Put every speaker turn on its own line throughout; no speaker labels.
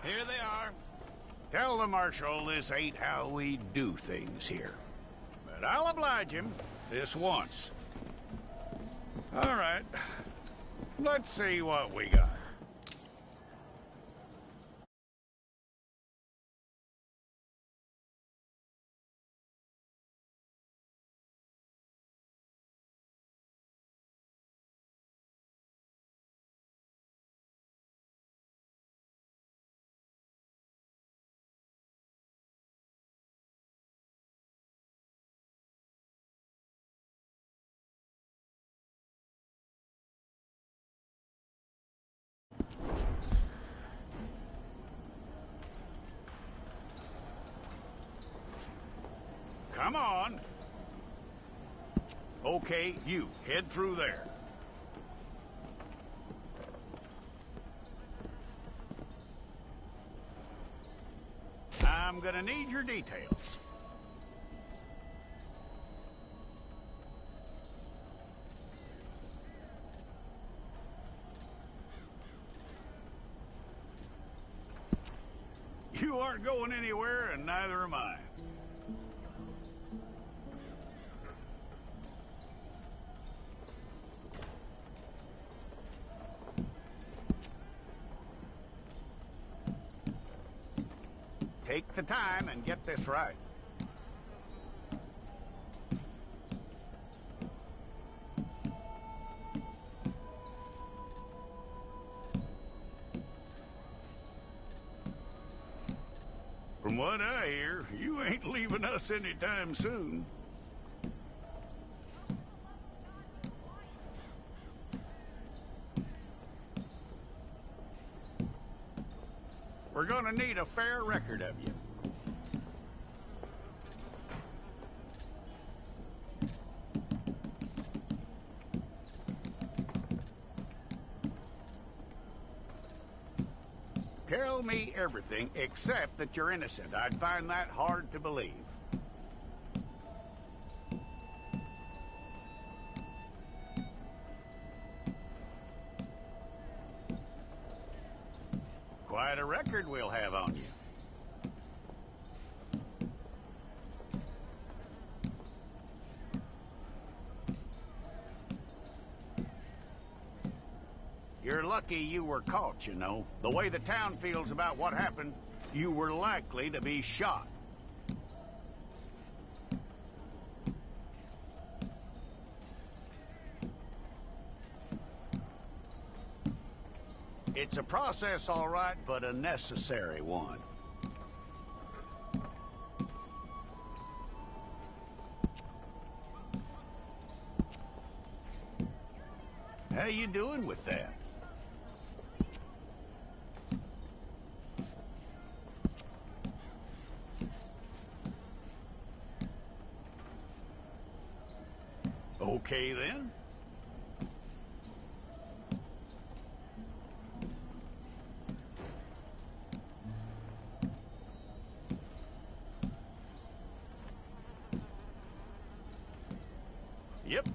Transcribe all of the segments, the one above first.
Here they are.
Tell the Marshal this ain't how we do things here. But I'll oblige him this once. All right. Let's see what we got. Come on. Okay, you, head through there. I'm gonna need your details. You aren't going anywhere, and neither am I. Take the time and get this right. From what I hear, you ain't leaving us anytime soon. We're gonna need a fair record of you. Tell me everything except that you're innocent. I'd find that hard to believe. Quite a record we'll have on you. You're lucky you were caught, you know. The way the town feels about what happened, you were likely to be shot. It's a process, all right, but a necessary one. How you doing with that? Okay, then. Yep.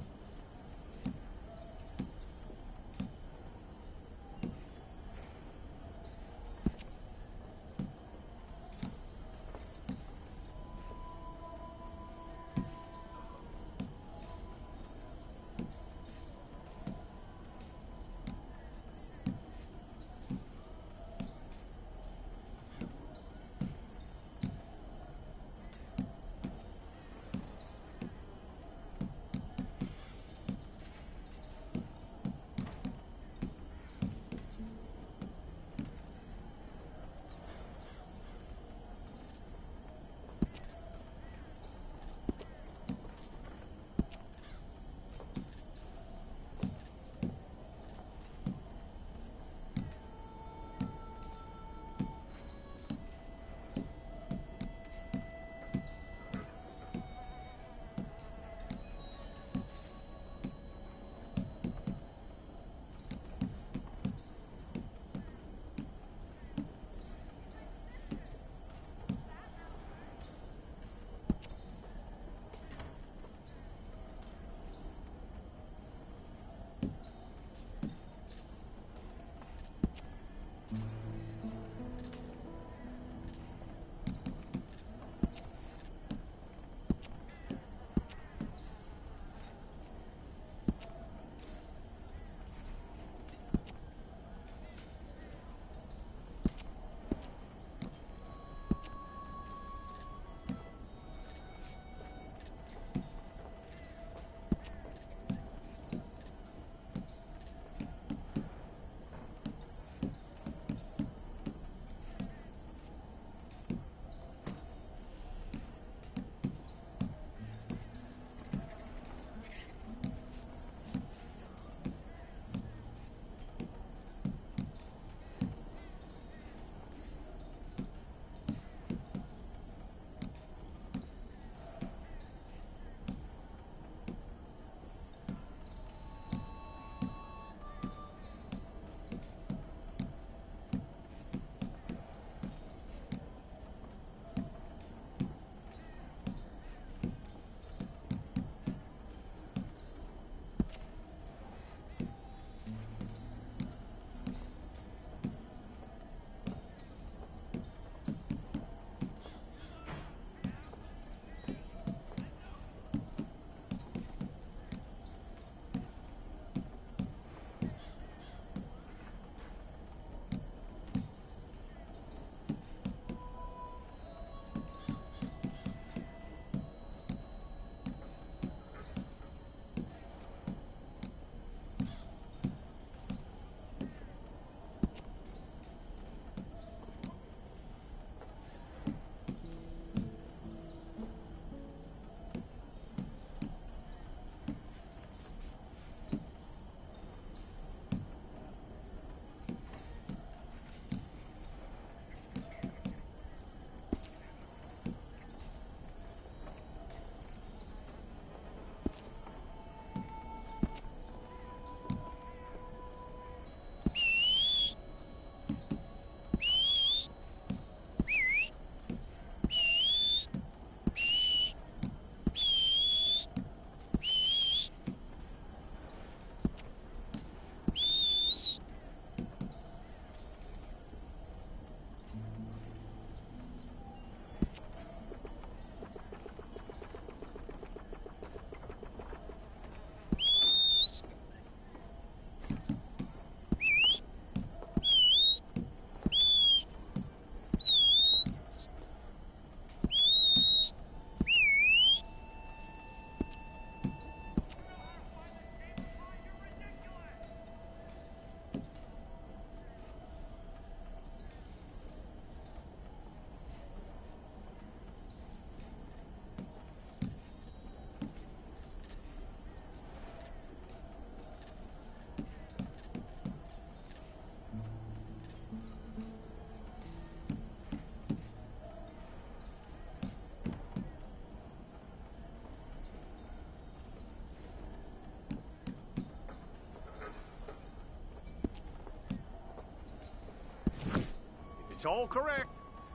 All correct.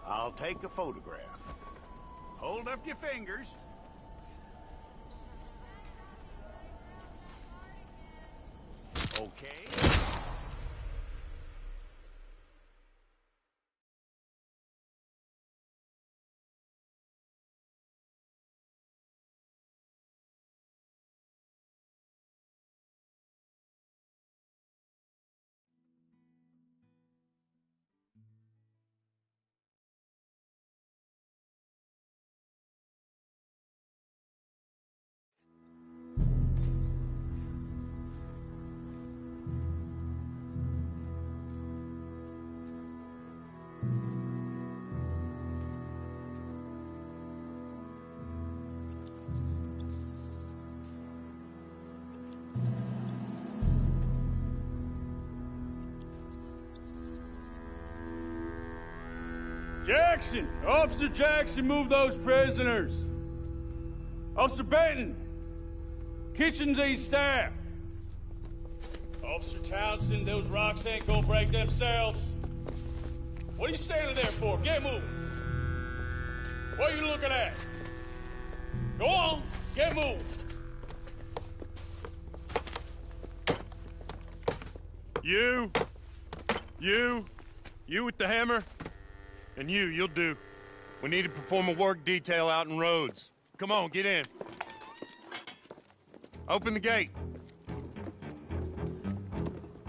I'll take a photograph. Hold up your fingers. Okay.
Jackson! Officer Jackson, move those prisoners! Officer Benton! Kitchens ain't staff! Officer Townsend, those rocks ain't gonna break themselves. What are you standing there for? Get moving! What are you looking at? Go on, get moving!
You with the hammer? And you'll do. We need to perform a work detail out in Rhodes. Come on, get in. Open the gate.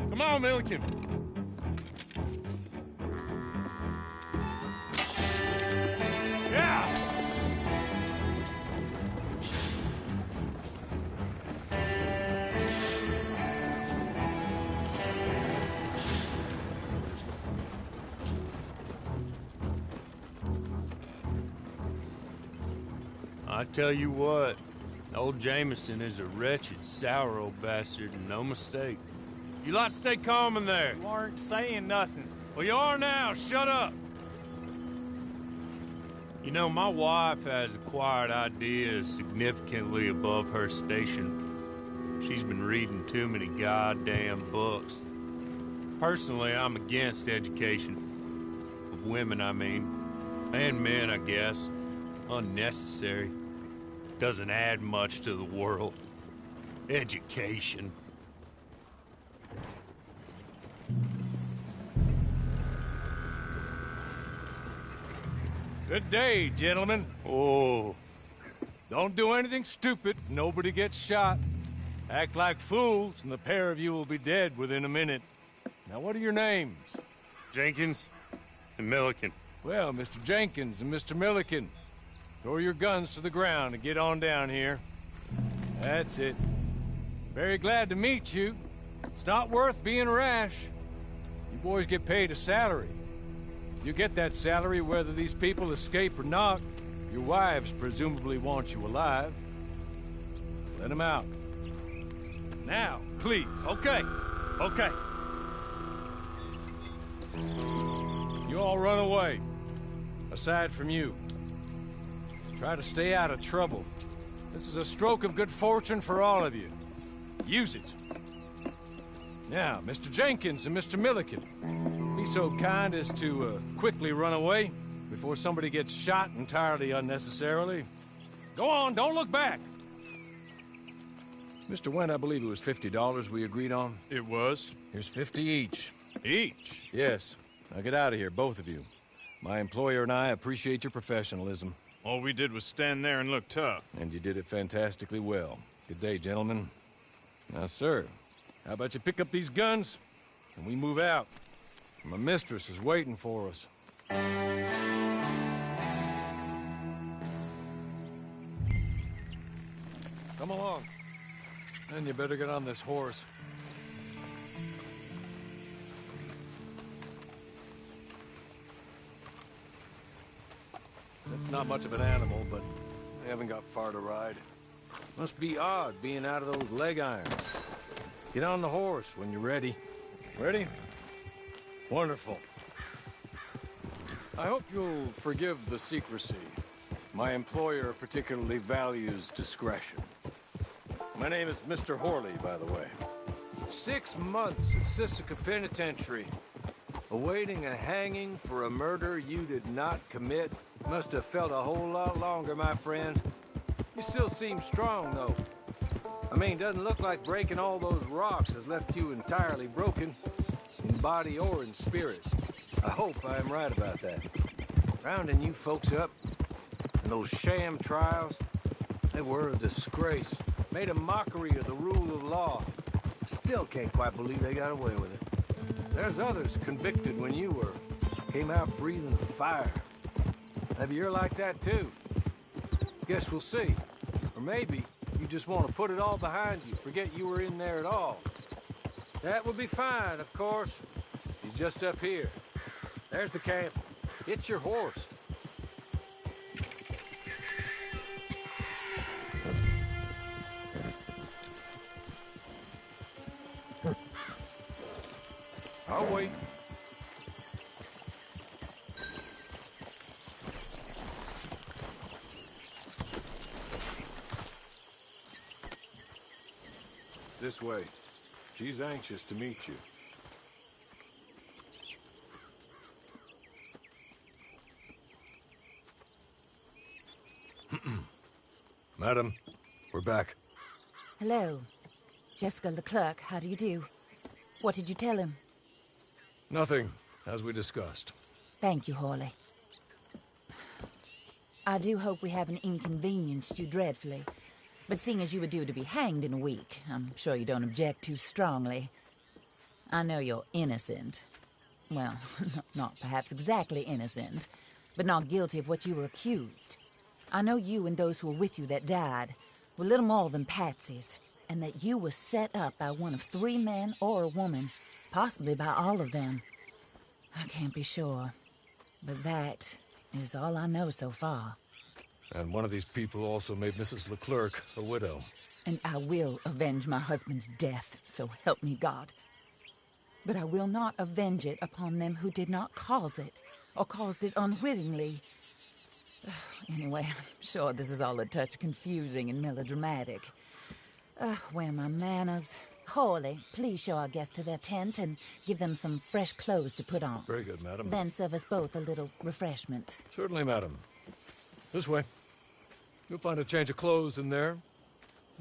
Come on, Milliken. Yeah! I tell you what, old Jameson is a wretched, sour old bastard, and no mistake. You lot stay calm in there.
You aren't saying nothing.
Well, you are now. Shut up. You know, my wife has acquired ideas significantly above her station. She's been reading too many goddamn books. Personally, I'm against education. Of women, I mean. And men, I guess. Unnecessary. Doesn't add much to the world. Education.
Good day, gentlemen.
Oh.
Don't do anything stupid. Nobody gets shot. Act like fools, and the pair of you will be dead within a minute. Now, what are your names?
Jenkins and Milliken.
Well, Mr. Jenkins and Mr. Milliken, throw your guns to the ground and get on down here. That's it. Very glad to meet you. It's not worth being rash. You boys get paid a salary. You get that salary whether these people escape or not. Your wives presumably want you alive. Let them out. Now, please.
Okay.
You all run away. Aside from you. Try to stay out of trouble. This is a stroke of good fortune for all of you. Use it. Now, Mr. Jenkins and Mr. Milliken, be so kind as to quickly run away before somebody gets shot entirely unnecessarily. Go on, don't look back. Mr. Wendt, I believe it was $50 we agreed on.
It was.
Here's 50 each.
Each?
Yes. Now get out of here, both of you. My employer and I appreciate your professionalism.
All we did was stand there and look tough.
And you did it fantastically well. Good day, gentlemen. Now, sir, how about you pick up these guns and we move out? My mistress is waiting for us. Come along. And you better get on this horse. That's not much of an animal, but they haven't got far to ride. Must be odd being out of those leg irons. Get on the horse when you're ready. Ready? Wonderful. I hope you'll forgive the secrecy. My employer particularly values discretion. My name is Mr. Horley, by the way. 6 months at Sisika Penitentiary. Awaiting a hanging for a murder you did not commit must have felt a whole lot longer, my friend. You still seem strong, though. I mean, doesn't look like breaking all those rocks has left you entirely broken, in body or in spirit. I hope I am right about that. Rounding you folks up, and those sham trials, they were a disgrace. Made a mockery of the rule of law. Still can't quite believe they got away with it. There's others convicted when you were. Came out breathing fire. Maybe you're like that too. Guess we'll see. Or maybe you just want to put it all behind you, forget you were in there at all. That would be fine, of course. He's just up here. There's the camp. It's your horse. I'll wait. This way. She's anxious to meet you. Madam, we're back.
Hello. Jessica Leclerc, how do you do? What did you tell him?
Nothing, as we discussed.
Thank you, Hawley. I do hope we haven't inconvenienced you dreadfully. But seeing as you were due to be hanged in a week, I'm sure you don't object too strongly. I know you're innocent. Well, not perhaps exactly innocent, but not guilty of what you were accused. I know you and those who were with you that died were little more than patsies, and that you were set up by one of 3 men or a woman, possibly by all of them. I can't be sure, but that is all I know so far.
And one of these people also made Mrs. Leclerc a widow.
And I will avenge my husband's death, so help me God. But I will not avenge it upon them who did not cause it, or caused it unwittingly. Anyway, I'm sure this is all a touch confusing and melodramatic. Where are my manners? Hawley, please show our guests to their tent and give them some fresh clothes to put on.
Very good, madam.
Then serve us both a little refreshment.
Certainly, madam. This way. You'll find a change of clothes in there,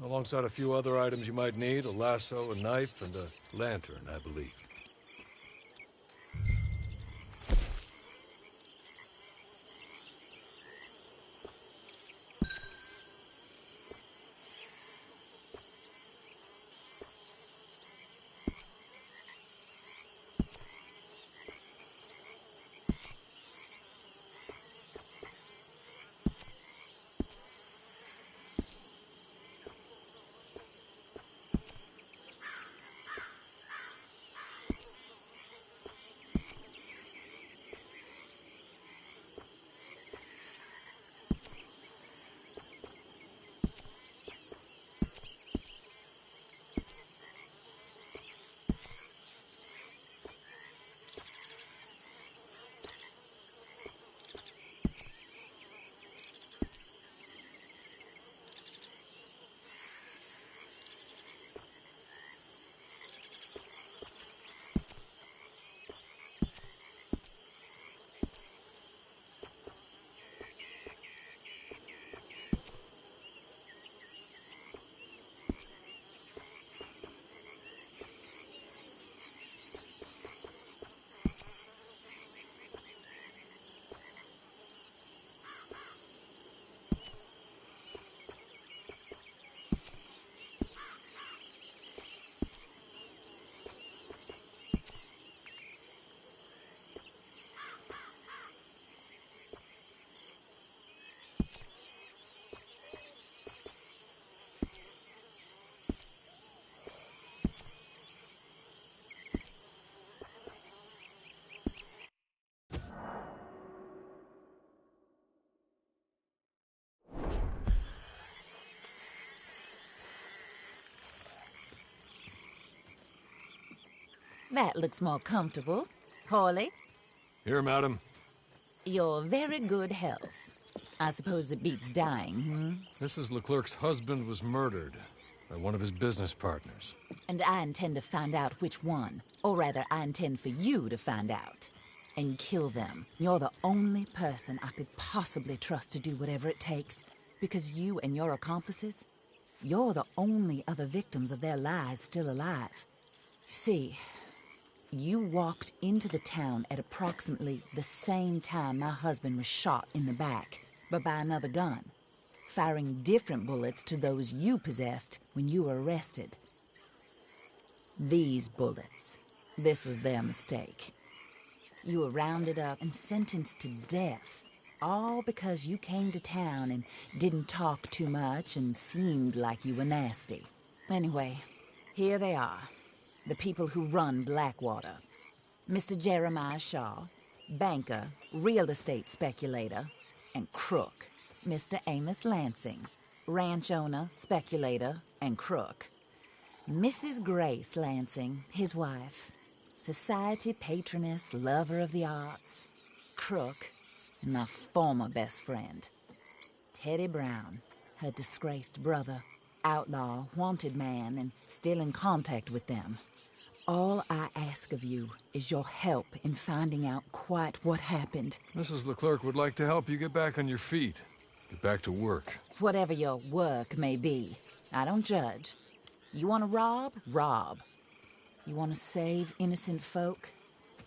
alongside a few other items you might need, a lasso, a knife, and a lantern, I believe.
That looks more comfortable. Hawley?
Here, madam.
Your very good health. I suppose it beats dying,
Mrs. Leclerc's husband was murdered. by one of his business partners.
And I intend to find out which one. Or rather, I intend for you to find out. And kill them. You're the only person I could possibly trust to do whatever it takes. Because you and your accomplices, you're the only other victims of their lies still alive. See, you walked into the town at approximately the same time my husband was shot in the back, but by another gun, firing different bullets to those you possessed when you were arrested. These bullets, this was their mistake. You were rounded up and sentenced to death, all because you came to town and didn't talk too much and seemed like you were nasty. Anyway, here they are, the people who run Blackwater. Mr. Jeremiah Shaw, banker, real estate speculator, and crook. Mr. Amos Lansing, ranch owner, speculator, and crook. Mrs. Grace Lansing, his wife, society patroness, lover of the arts, crook, and my former best friend. Teddy Brown, her disgraced brother, outlaw, wanted man, and still in contact with them. All I ask of you is your help in finding out quite what happened.
Mrs. Leclerc would like to help you get back on your feet. Get back to work.
Whatever your work may be, I don't judge. You want to rob? Rob. You want to save innocent folk?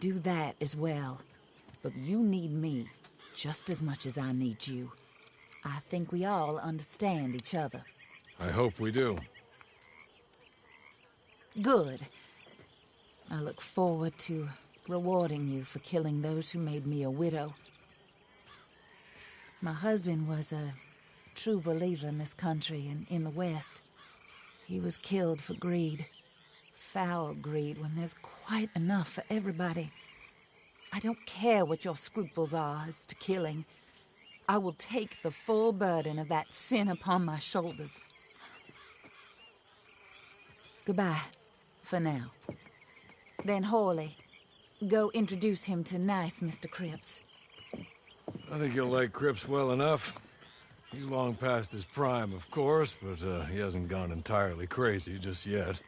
Do that as well. But you need me just as much as I need you. I think we all understand each other.
I hope we do.
Good. I look forward to rewarding you for killing those who made me a widow. My husband was a true believer in this country and in the West. He was killed for greed. Foul greed when there's quite enough for everybody. I don't care what your scruples are as to killing. I will take the full burden of that sin upon my shoulders. Goodbye, for now. Then Hawley, go introduce him to nice Mr. Cripps.
I think you'll like Cripps well enough. He's long past his prime, of course, but he hasn't gone entirely crazy just yet.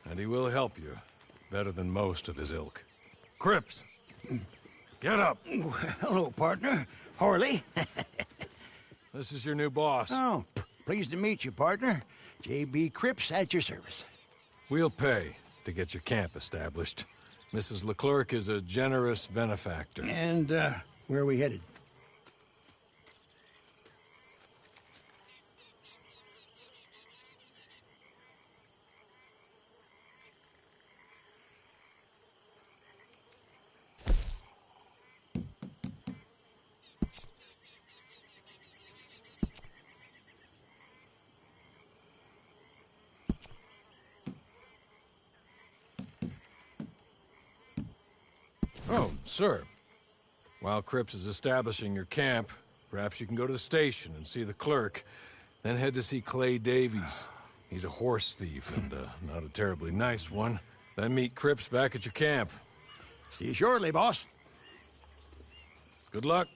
And he will help you, better than most of his ilk. Cripps! Get up!
Hello, partner. Harley.
This is your new boss.
Oh, pleased to meet you, partner. J.B. Cripps at your service.
We'll pay to get your camp established. Mrs. Leclerc is a generous benefactor.
And, where are we headed?
Oh, sir. While Cripps is establishing your camp, perhaps you can go to the station and see the clerk, then head to see Clay Davies. He's a horse thief, and not a terribly nice one. Then meet Cripps back at your camp.
See you shortly, boss.
Good luck.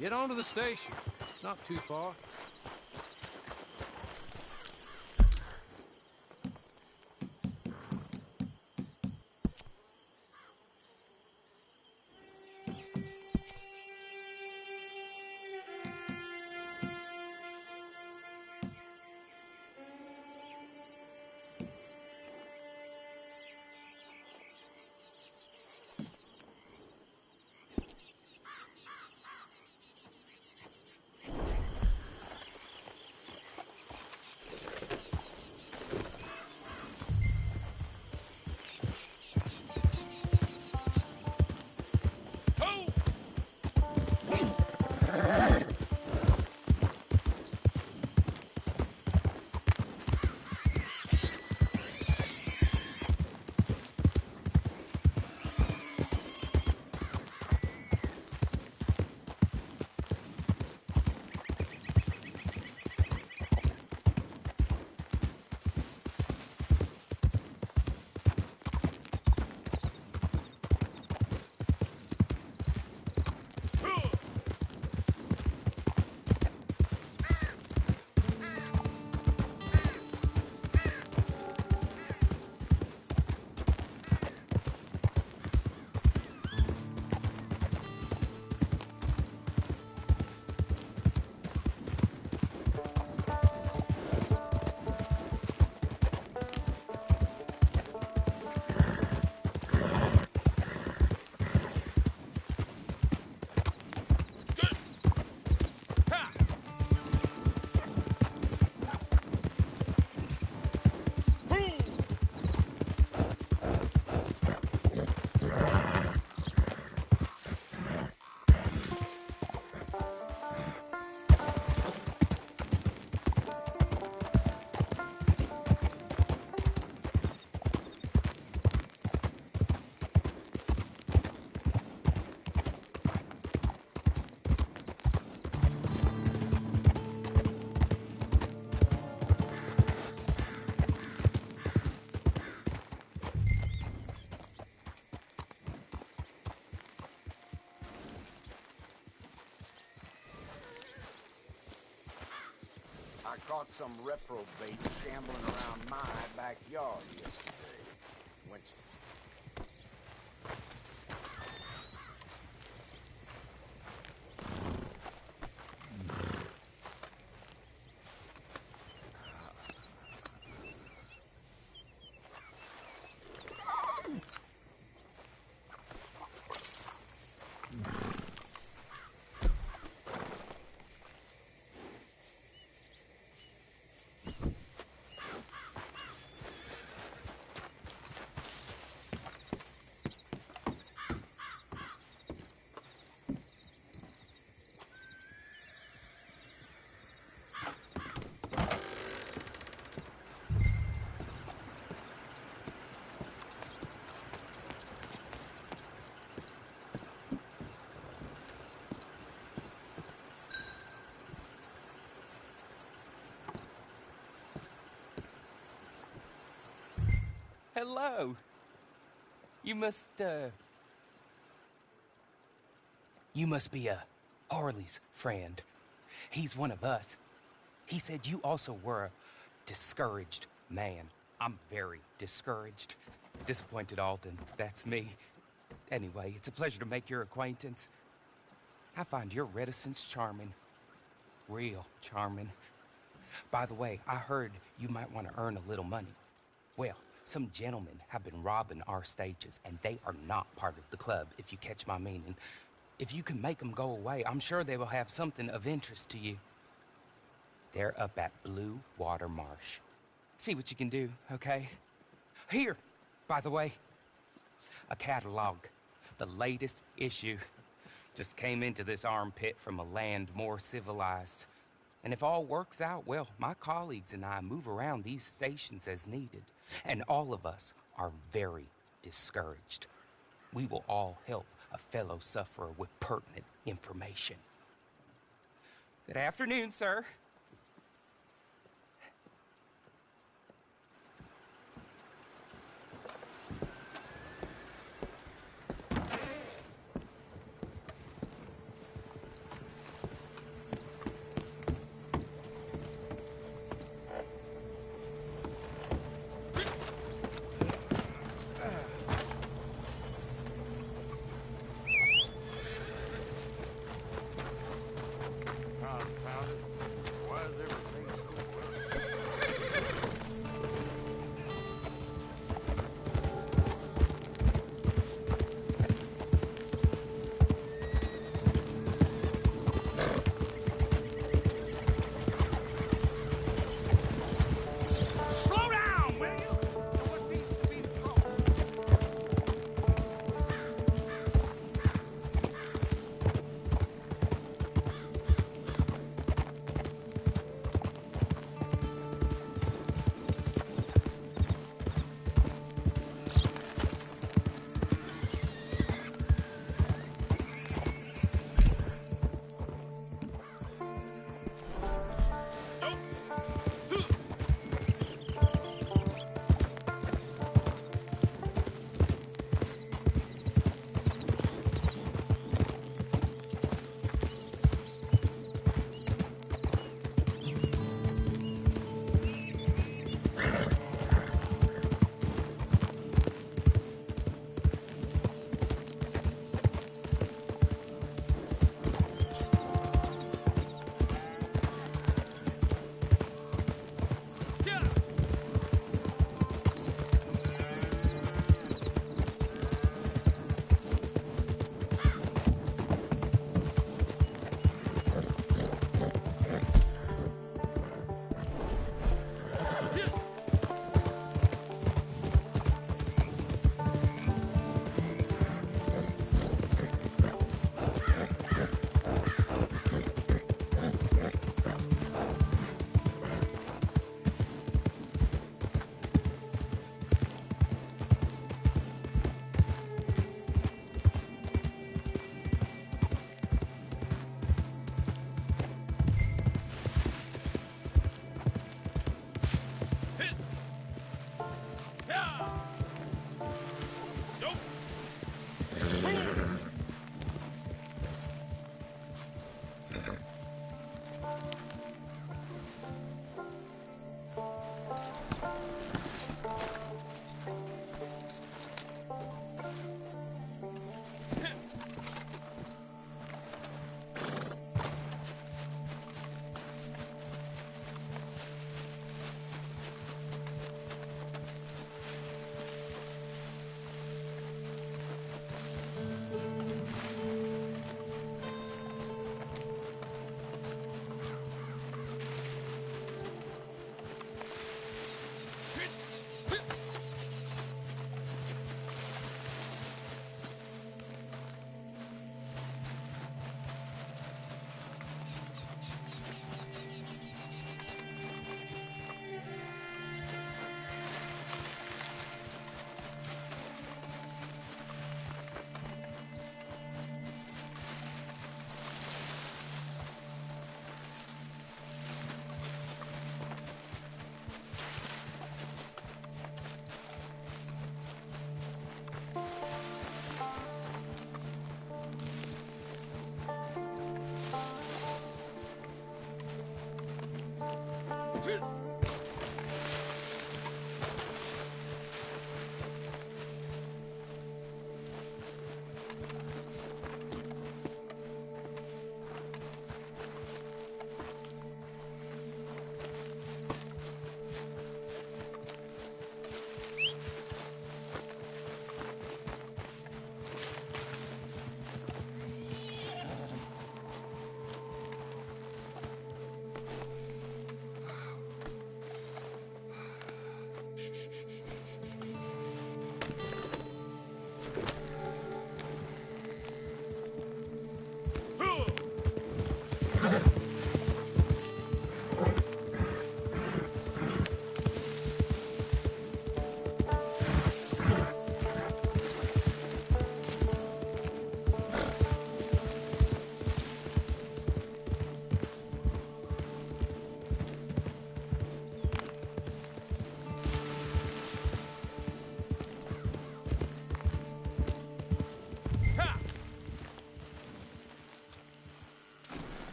Get on to the station. It's not too far.
caught some reprobate shambling around my backyard yesterday. Winston.
Hello. You must be Harley's friend. He's one of us. He said you also were a discouraged man. I'm very discouraged. Disappointed Alden, that's me. Anyway, it's a pleasure to make your acquaintance. I find your reticence charming. Real charming. By the way, I heard you might want to earn a little money. Well, some gentlemen have been robbing our stages, and they are not part of the club, if you catch my meaning. If you can make them go away, I'm sure they will have something of interest to you. They're up at Blue Water Marsh. See what you can do, okay? Here, by the way, a catalog. The latest issue. Just came into this armpit from a land more civilized. And if all works out, well, my colleagues and I move around these stations as needed. And all of us are very discouraged. We will all help a fellow sufferer with pertinent information. Good afternoon, sir.
Confound it.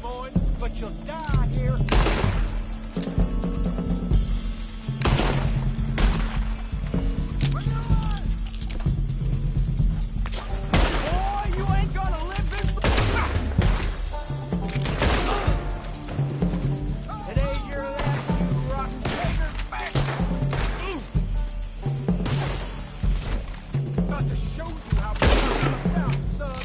Lemoyne, but you'll die here. Boy, you ain't gonna live this. Today's your last, you rotten traitor bastard. Got to show you how bad you sound, son.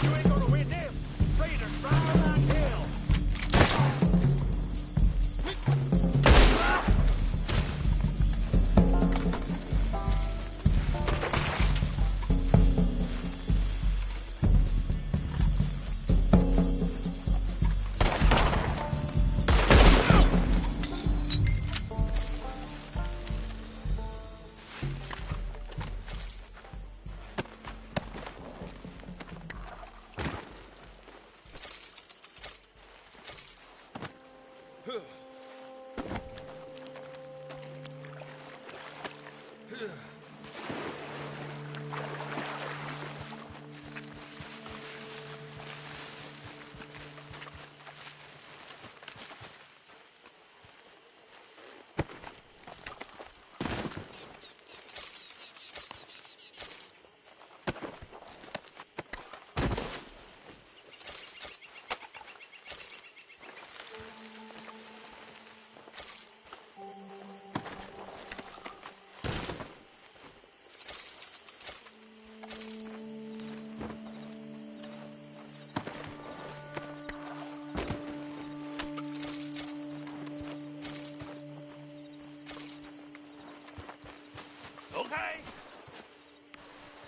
You ain't gonna win this. Traitors, right around hell.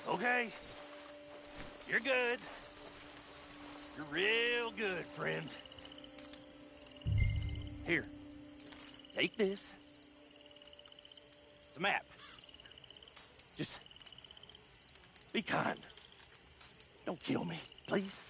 Okay. You're good. You're real good, friend. Here. Take this. It's a map. Just be kind. Don't kill me, please.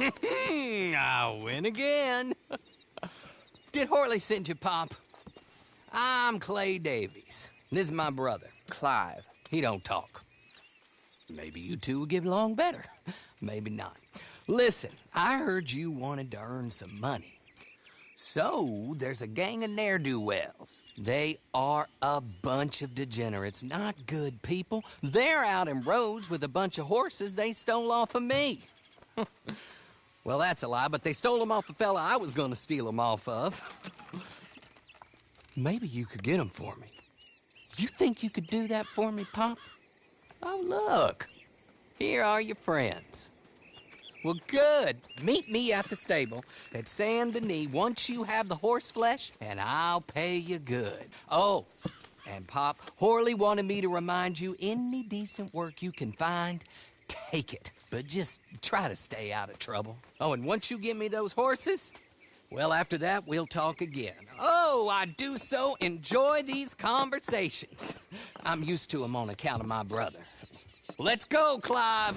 I win again. Did Horley send you, Pop? I'm Clay Davies. This is my brother, Clive. He don't talk. Maybe you two will get along better. Maybe not. Listen, I heard you wanted to earn some money. So, there's a gang of ne'er-do-wells. They are a bunch of degenerates, not good people. They're out in roads with a bunch of horses they stole off of me. Well, that's a lie, but they stole them off the fella I was gonna steal them off of. Maybe you could get them for me. You think you could do that for me, Pop? Oh, look. Here are your friends. Well, good. Meet me at the stable at Saint Denis once you have the horse flesh, and I'll pay you good. Oh, and Pop, Horley wanted me to remind you, any decent work you can find, take it. But just try to stay out of trouble. Oh, and once you give me those horses, well, after that, we'll talk again. Oh, I do so enjoy these conversations. I'm used to them on account of my brother. Let's go, Clive.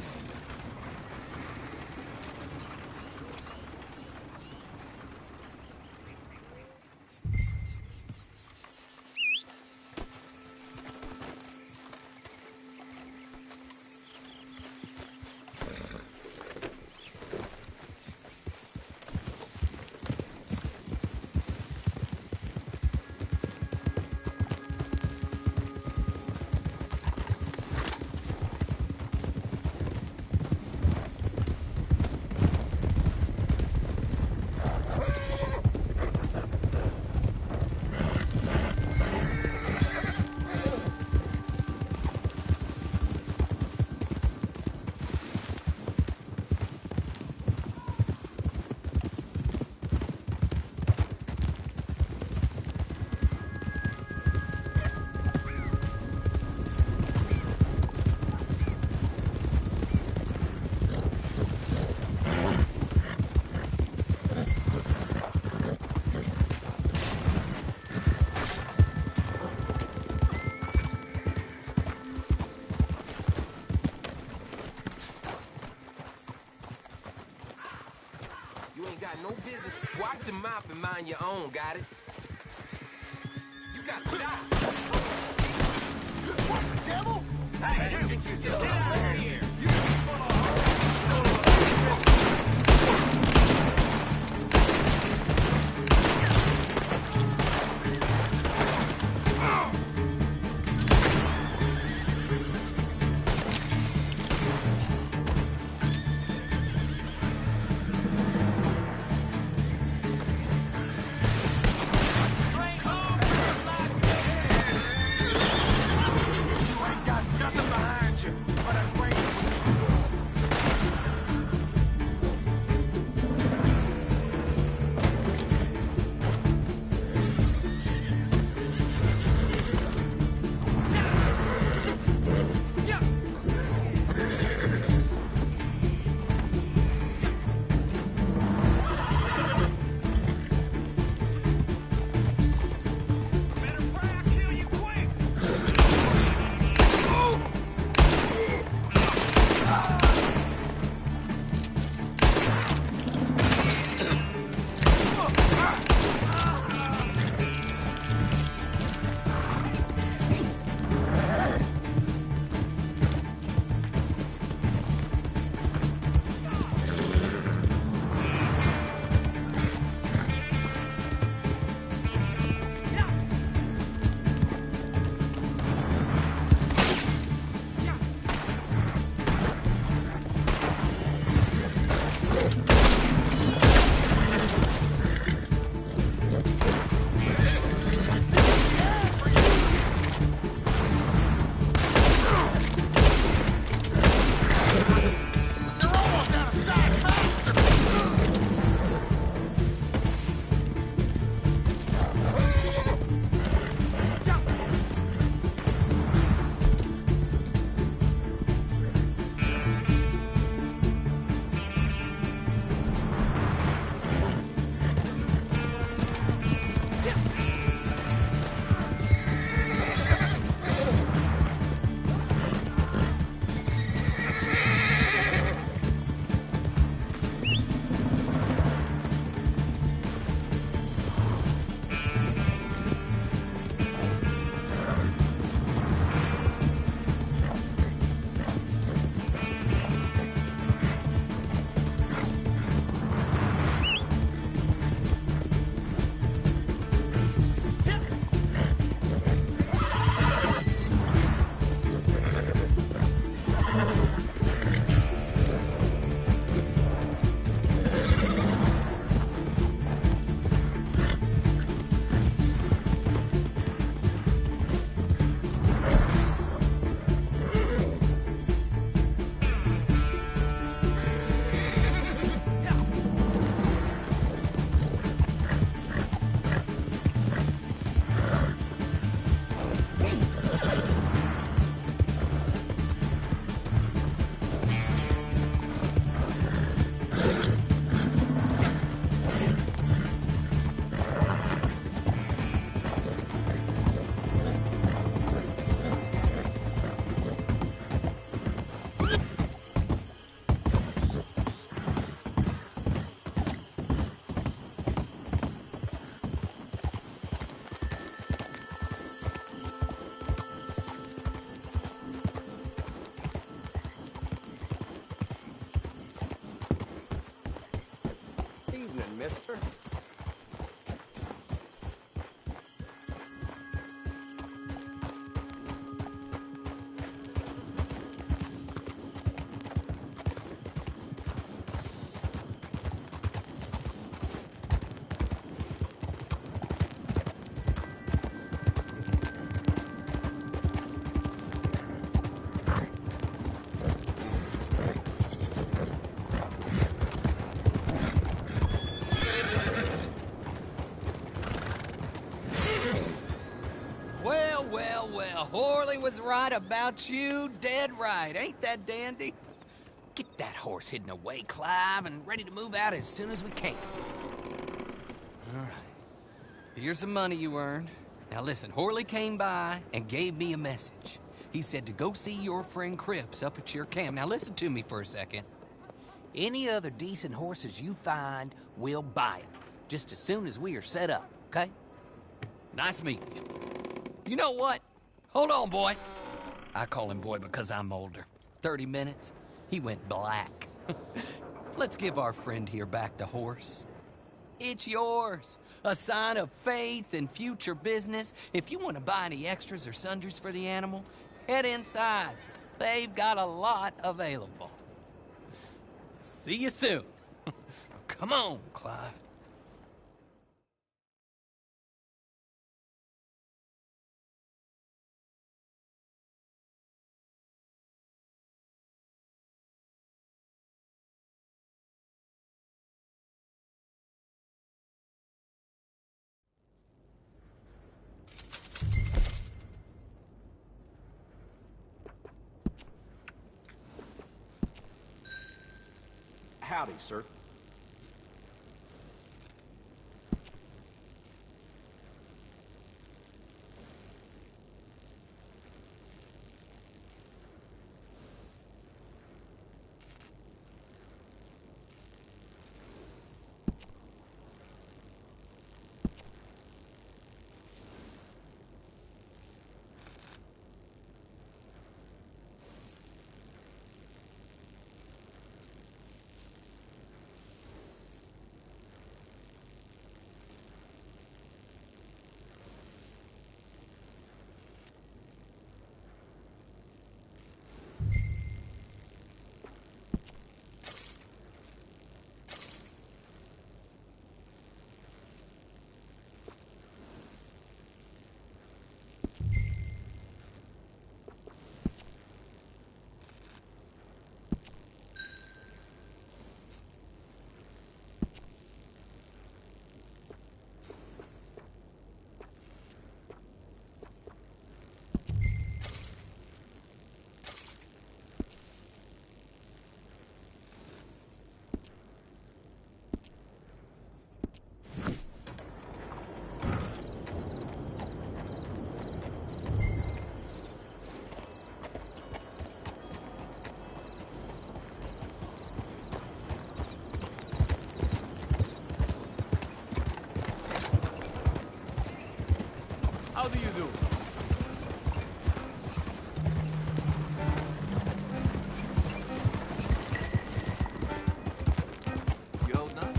No business. Watch your mouth and mind your own, got it? You got to die. What the devil? Hey, you get out of here.
mister.
Well, Horley was right about you, dead right. Ain't that dandy? Get that horse hidden away, Clive, and ready to move out as soon as we can. All right. Here's the money you earned. Now listen, Horley came by and gave me a message. He said to go see your friend Cripps up at your camp. Now listen to me for a second. Any other decent horses you find, we'll buy them. Just as soon as we are set up, okay? Nice meeting you. You know what? Hold on, boy. I call him boy because I'm older. 30 minutes, he went black. Let's give our friend here back the horse. It's yours. A sign of faith and future business. If you want to buy any extras or sundries for the animal, head inside. They've got a lot available. See you soon. Come on, Clive.
Howdy, sir.
How do you do?
You holding up?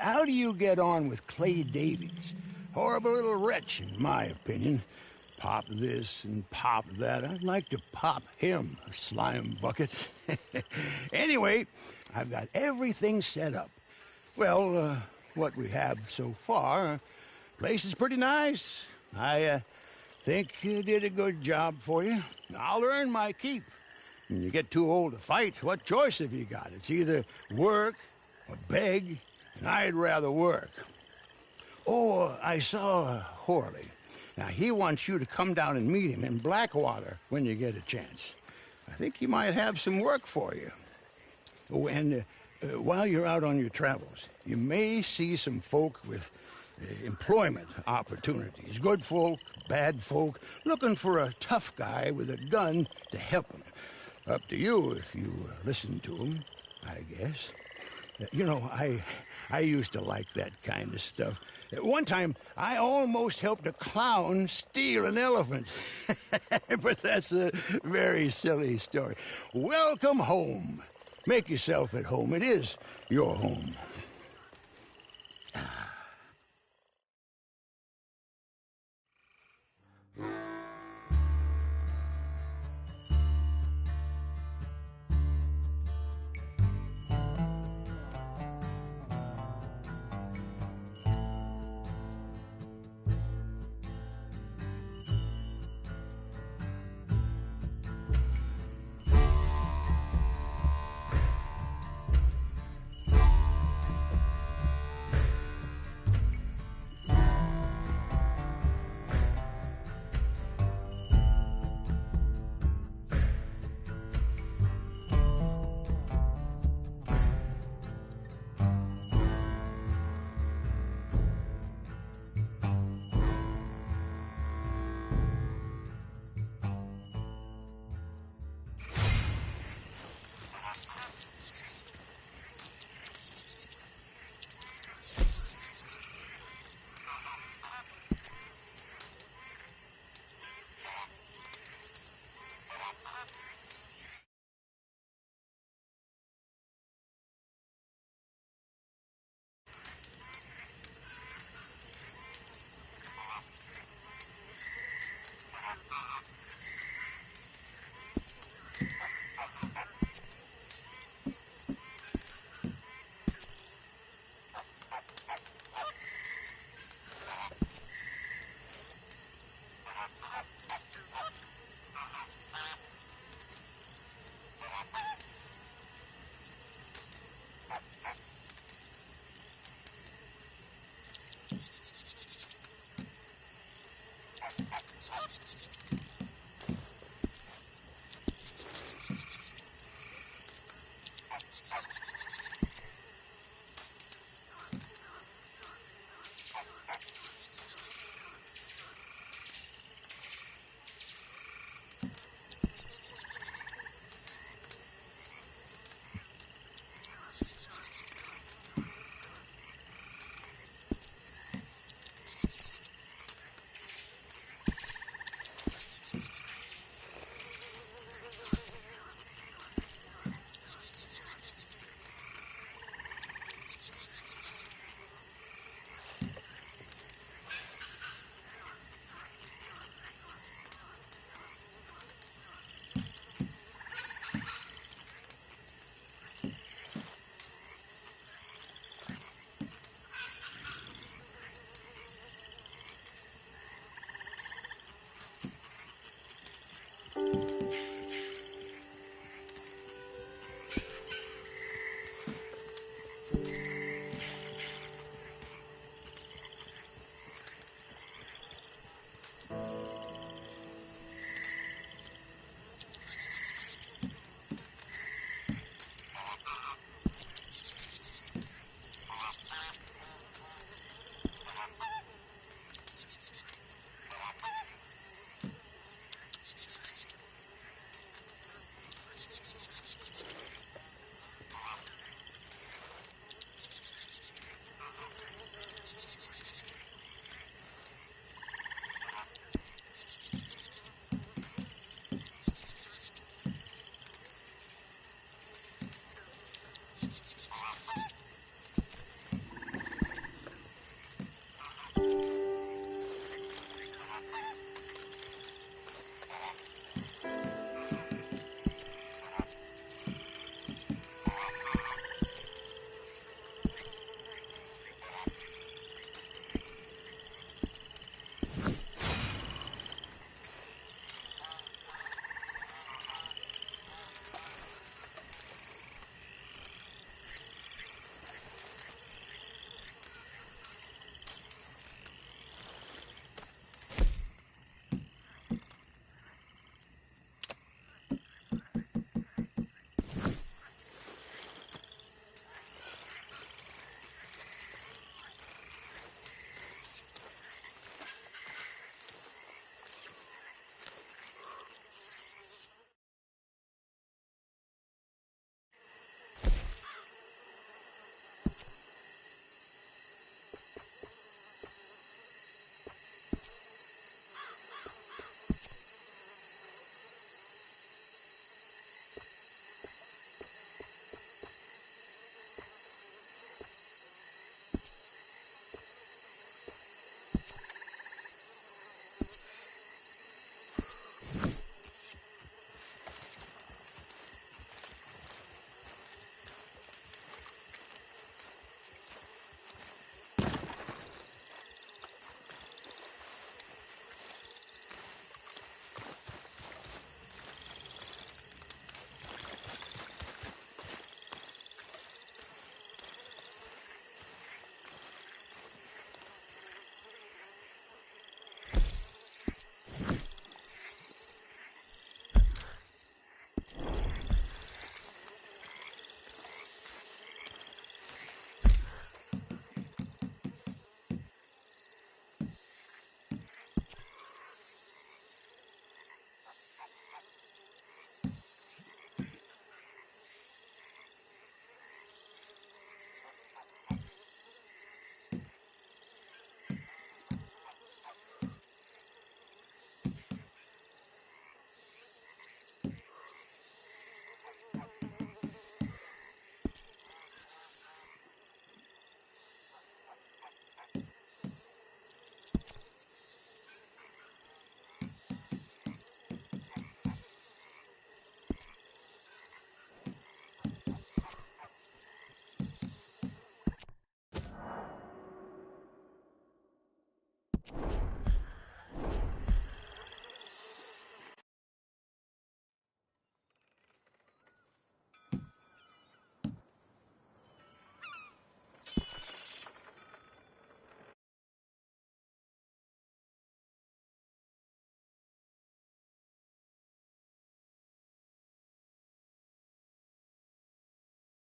how do you get on with Clay Davies? Horrible little wretch, in my opinion. Pop this and pop that. I'd like to pop him, a slime bucket. Anyway, I've got everything set up. Well, what we have so far, place is pretty nice. I think you did a good job for you. I'll earn my keep. When you get too old to fight, what choice have you got? It's either work or beg, and I'd rather work. Oh, I saw Horley. Now, he wants you to come down and meet him in Blackwater when you get a chance. I think he might have some work for you. Oh, and while you're out on your travels, you may see some folk with employment opportunities. Good folk, bad folk, looking for a tough guy with a gun to help them. Up to you if you listen to them, I guess. You know, I used to like that kind of stuff. One time, I almost helped a clown steal an elephant. But that's a very silly story. Welcome home. Make yourself at home. It is your home.